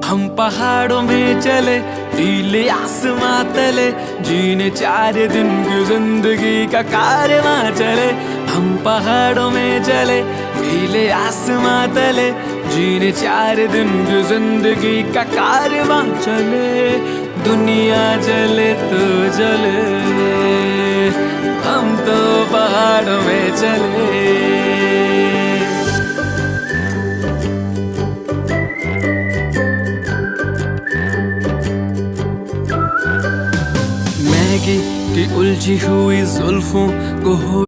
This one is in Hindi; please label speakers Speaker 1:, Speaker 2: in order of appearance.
Speaker 1: हम पहाड़ों में चले, नीले आसमां तले, जीने 4 दिन की जिंदगी का कारवां चले। हम पहाड़ों में चले, नीले आसमां तले, जीने 4 दिन की जिंदगी का कारवां चले। दुनिया जले तो जले, हम तो पहाड़ों में चले। मैगी की उलझी हुई जुल्फों को